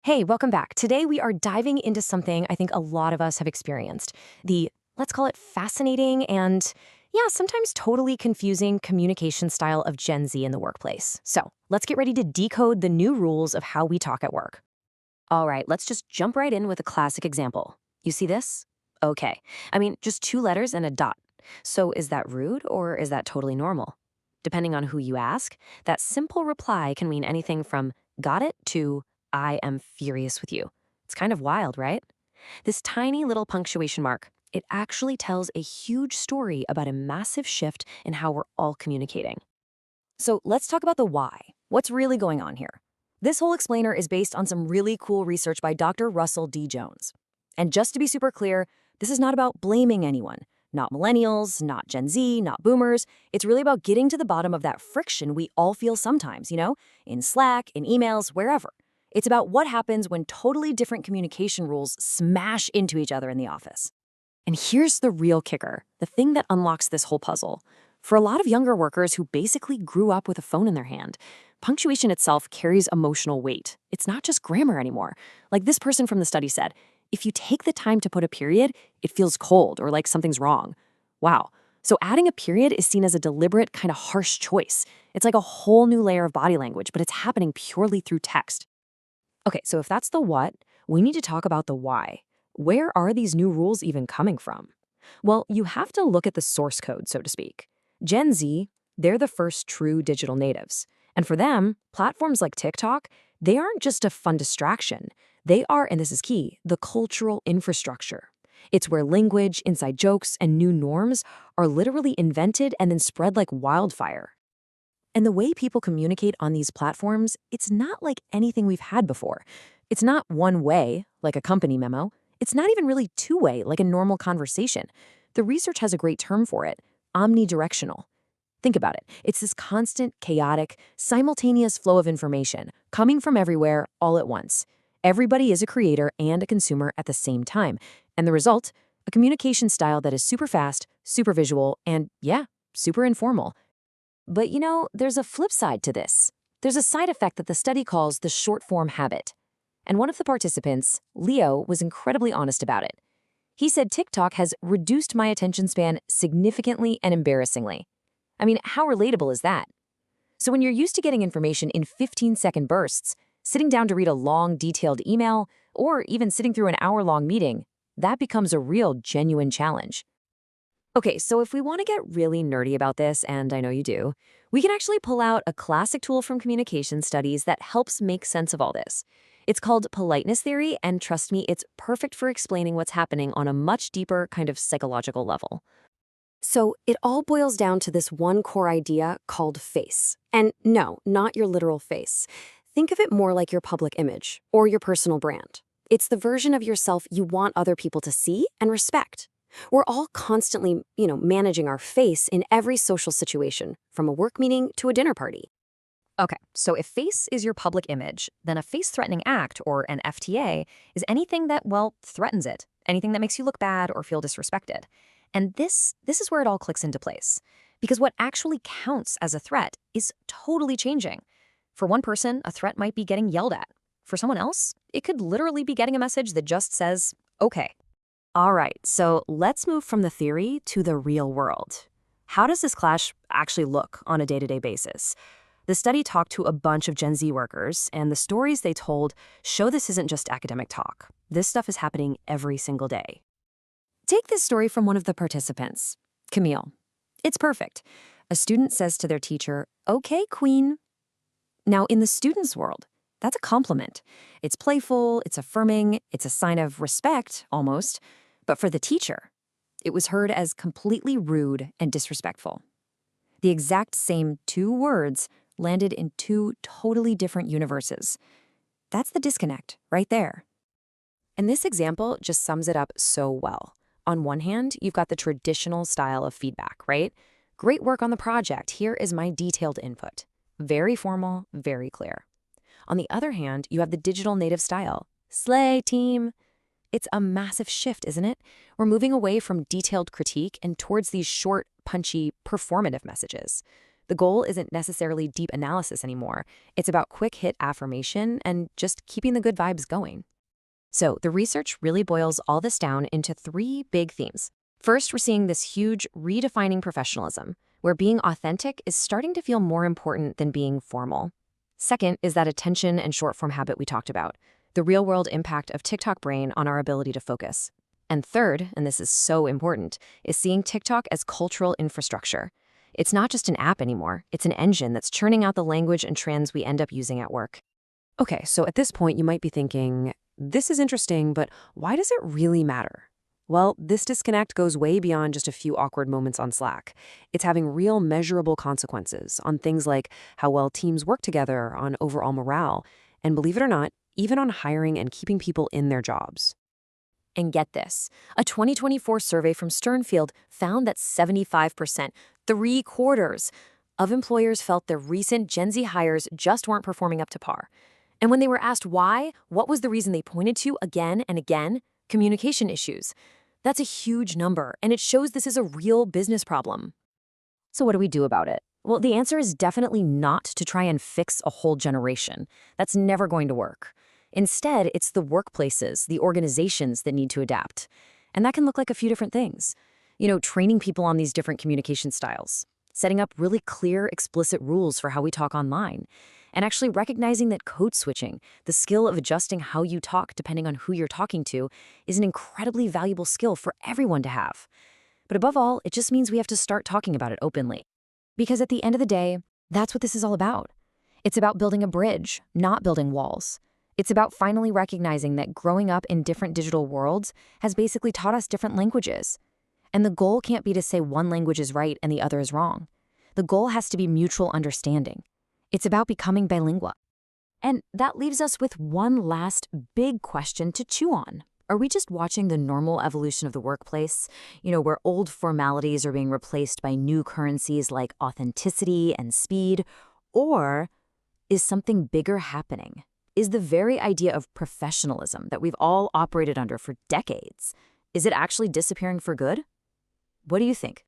Hey, welcome back. Today we are diving into something I think a lot of us have experienced. The, let's call it fascinating and, yeah, sometimes totally confusing communication style of Gen Z in the workplace. So let's get ready to decode the new rules of how we talk at work. All right, let's just jump right in with a classic example. You see this? Okay. I mean, just two letters and a dot. So is that rude or is that totally normal? Depending on who you ask, that simple reply can mean anything from got it to I am furious with you. It's kind of wild, right? This tiny little punctuation mark, it actually tells a huge story about a massive shift in how we're all communicating. So let's talk about the why. What's really going on here? This whole explainer is based on some really cool research by Dr. Russell D. Jones. And just to be super clear, this is not about blaming anyone. Not millennials, not Gen Z, not boomers. It's really about getting to the bottom of that friction we all feel sometimes, in Slack, in emails, wherever. It's about what happens when totally different communication rules smash into each other in the office. And here's the real kicker, the thing that unlocks this whole puzzle. For a lot of younger workers who basically grew up with a phone in their hand, punctuation itself carries emotional weight. It's not just grammar anymore. Like this person from the study said, if you take the time to put a period, it feels cold or like something's wrong. Wow. So adding a period is seen as a deliberate, kind of harsh choice. It's like a whole new layer of body language, but it's happening purely through text. Okay, so if that's the what, we need to talk about the why. Where are these new rules even coming from? Well, you have to look at the source code, so to speak. Gen Z, they're the first true digital natives. And for them, platforms like TikTok, they aren't just a fun distraction. They are, and this is key, the cultural infrastructure. It's where language, inside jokes, and new norms are literally invented and then spread like wildfire. And the way people communicate on these platforms, it's not like anything we've had before. It's not one way, like a company memo. It's not even really two-way, like a normal conversation. The research has a great term for it, omnidirectional. Think about it. It's this constant, chaotic, simultaneous flow of information coming from everywhere all at once. Everybody is a creator and a consumer at the same time. And the result, a communication style that is super fast, super visual, and yeah, super informal. But there's a flip side to this. There's a side effect that the study calls the short-form habit. And one of the participants, Leo, was incredibly honest about it. He said TikTok has reduced my attention span significantly and embarrassingly. I mean, how relatable is that? So when you're used to getting information in 15-second bursts, sitting down to read a long, detailed email, or even sitting through an hour-long meeting, that becomes a real, genuine challenge. Okay, so if we want to get really nerdy about this, and I know you do, we can actually pull out a classic tool from communication studies that helps make sense of all this. It's called Politeness theory, and trust me, it's perfect for explaining what's happening on a much deeper kind of psychological level. So it all boils down to this one core idea called face. And no, not your literal face. Think of it more like your public image or your personal brand. It's the version of yourself you want other people to see and respect. We're all constantly, managing our face in every social situation, from a work meeting to a dinner party. Okay, so if face is your public image, then a face-threatening act, or an FTA, is anything that, well, threatens it, anything that makes you look bad or feel disrespected. And this is where it all clicks into place. Because what actually counts as a threat is totally changing. For one person, a threat might be getting yelled at. For someone else, it could literally be getting a message that just says, okay. All right, so let's move from the theory to the real world. How does this clash actually look on a day-to-day basis? The study talked to a bunch of Gen Z workers, and the stories they told show this isn't just academic talk. This stuff is happening every single day. Take this story from one of the participants, Camille. It's perfect. A student says to their teacher, "Okay, queen." Now, in the student's world, that's a compliment. It's playful, it's affirming, it's a sign of respect, almost. But for the teacher, it was heard as completely rude and disrespectful. The exact same two words landed in two totally different universes. That's the disconnect right there. And this example just sums it up so well. On one hand, you've got the traditional style of feedback, right? Great work on the project. Here is my detailed input. Very formal, very clear. On the other hand, you have the digital native style. Slay, team. It's a massive shift, isn't it? We're moving away from detailed critique and towards these short, punchy, performative messages. The goal isn't necessarily deep analysis anymore. It's about quick hit affirmation and just keeping the good vibes going. So the research really boils all this down into three big themes. First, we're seeing this huge redefining professionalism, where being authentic is starting to feel more important than being formal. Second is that attention and short-form habit we talked about, the real-world impact of TikTok brain on our ability to focus. And third, and this is so important, is seeing TikTok as cultural infrastructure. It's not just an app anymore, it's an engine that's churning out the language and trends we end up using at work. Okay, so at this point you might be thinking, this is interesting, but why does it really matter? Well, this disconnect goes way beyond just a few awkward moments on Slack. It's having real measurable consequences on things like how well teams work together, on overall morale, and believe it or not, even on hiring and keeping people in their jobs. And get this, a 2024 survey from Sternfield found that 75%, 3/4 of employers felt their recent Gen Z hires just weren't performing up to par. And when they were asked why, what was the reason they pointed to again and again? Communication issues. That's a huge number, and it shows this is a real business problem. So what do we do about it? Well, the answer is definitely not to try and fix a whole generation. That's never going to work. Instead, it's the workplaces, the organizations that need to adapt. And that can look like a few different things. Training people on these different communication styles, setting up really clear, explicit rules for how we talk online, and actually recognizing that code switching, the skill of adjusting how you talk depending on who you're talking to, is an incredibly valuable skill for everyone to have. But above all, it just means we have to start talking about it openly. Because at the end of the day, that's what this is all about. It's about building a bridge, not building walls. It's about finally recognizing that growing up in different digital worlds has basically taught us different languages. And the goal can't be to say one language is right and the other is wrong. The goal has to be mutual understanding. It's about becoming bilingual. And that leaves us with one last big question to chew on. Are we just watching the normal evolution of the workplace, where old formalities are being replaced by new currencies like authenticity and speed? Or is something bigger happening? Is the very idea of professionalism that we've all operated under for decades, is it actually disappearing for good? What do you think?